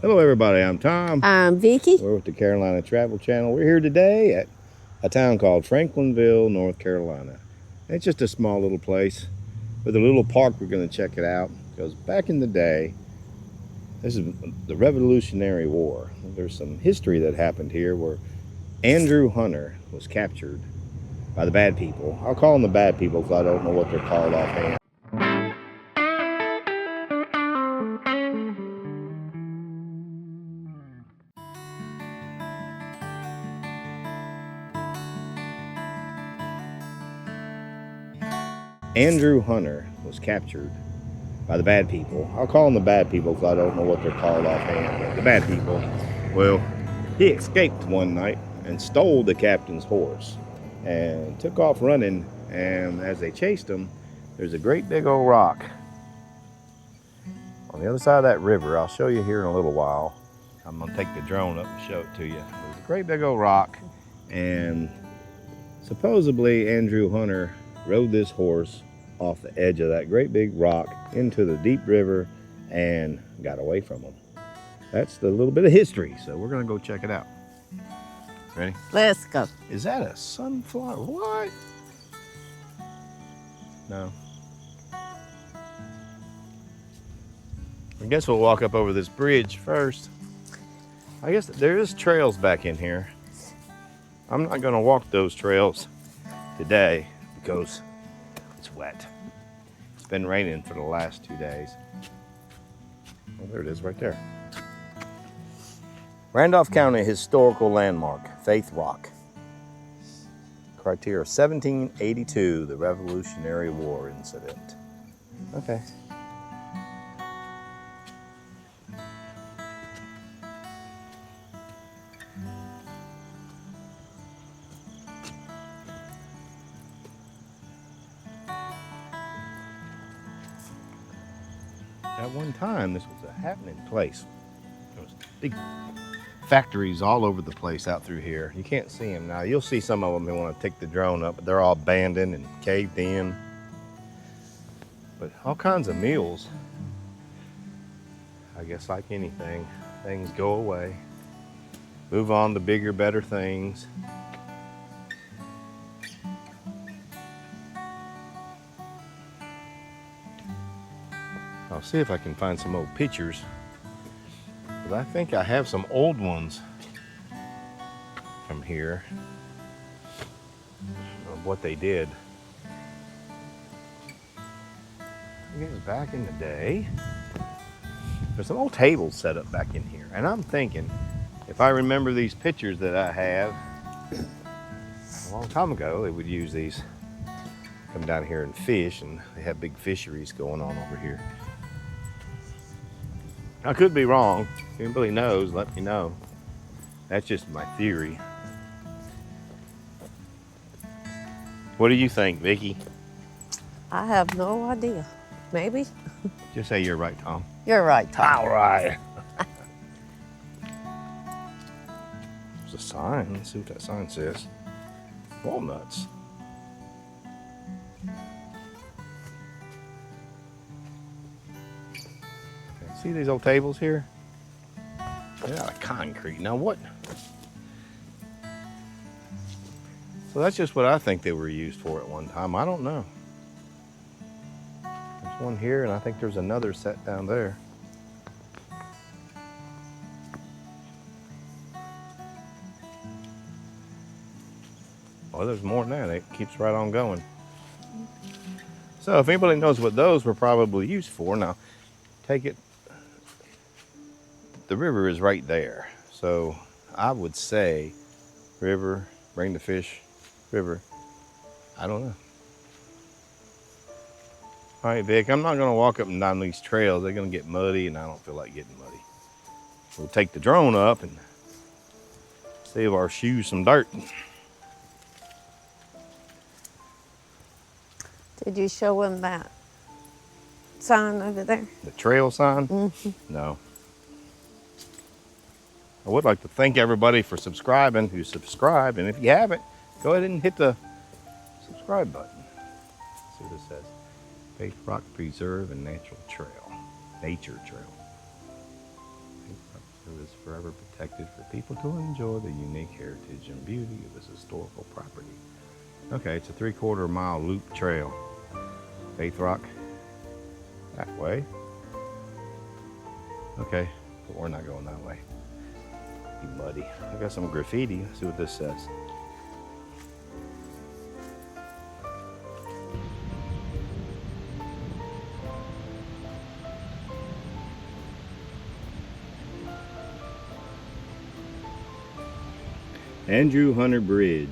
Hello everybody, I'm Tom. I'm Vicky. We're with the Carolina Travel Channel. We're here today at a town called Franklinville, North Carolina. It's just a small little place with a little park. We're going to check it out because back in the day, this is the Revolutionary War. There's some history that happened here where Andrew Hunter was captured by the bad people. I'll call them the bad people because I don't know what they're called offhand. Andrew Hunter was captured by the bad people. I'll call them the bad people because I don't know what they're called offhand. But the bad people. Well, he escaped one night and stole the captain's horse and took off running. And as they chased him, there's a great big old rock on the other side of that river. I'll show you here in a little while. I'm gonna take the drone up and show it to you. There's a great big old rock, and supposedly Andrew Hunter rode this horse off the edge of that great big rock into the deep river and got away from them. That's the little bit of history, so we're gonna go check it out. Ready? Let's go. Is that a sunflower? What? No. I guess we'll walk up over this bridge first. I guess there is trails back in here. I'm not gonna walk those trails today because it's wet. It's been raining for the last 2 days. Oh, there it is right there. Randolph County Historical Landmark, Faith Rock. Criteria 1782, the Revolutionary War incident. Okay. At one time, this was a happening place. There was big factories all over the place out through here. You can't see them now. You'll see some of them. They want to take the drone up, but they're all abandoned and caved in. But all kinds of mills. I guess like anything, things go away. Move on to bigger, better things. I'll see if I can find some old pictures. But I think I have some old ones from here of what they did. I guess back in the day, there's some old tables set up back in here. And I'm thinking, if I remember these pictures that I have, a long time ago, they would use these, come down here and fish, and they have big fisheries going on over here. I could be wrong. If anybody knows, let me know. That's just my theory. What do you think, Vicky? I have no idea. Maybe. Just say you're right, Tom. You're right, Tom. All right. There's a sign. Let's see what that sign says. Walnuts. See these old tables here? They're out of concrete. Now what? So that's just what I think they were used for at one time. I don't know. There's one here, and I think there's another set down there. Oh, there's more than that. It keeps right on going. So if anybody knows what those were probably used for, now take it. The river is right there. So I would say river, bring the fish, river. I don't know. All right, Vic, I'm not gonna walk up and down these trails. They're gonna get muddy and I don't feel like getting muddy. We'll take the drone up and save our shoes some dirt. Did you show him that sign over there? The trail sign? Mm-hmm. No. I would like to thank everybody for subscribing who subscribed, and if you haven't, go ahead and hit the subscribe button. Let's see what it says. Faith Rock Preserve and Natural Trail. Nature Trail. forever protected for people to enjoy the unique heritage and beauty of this historical property. Okay, it's a 3/4 mile loop trail. Faith Rock, that way. Okay, but we're not going that way. Be muddy. I got some graffiti. Let's see what this says. Andrew Hunter Bridge.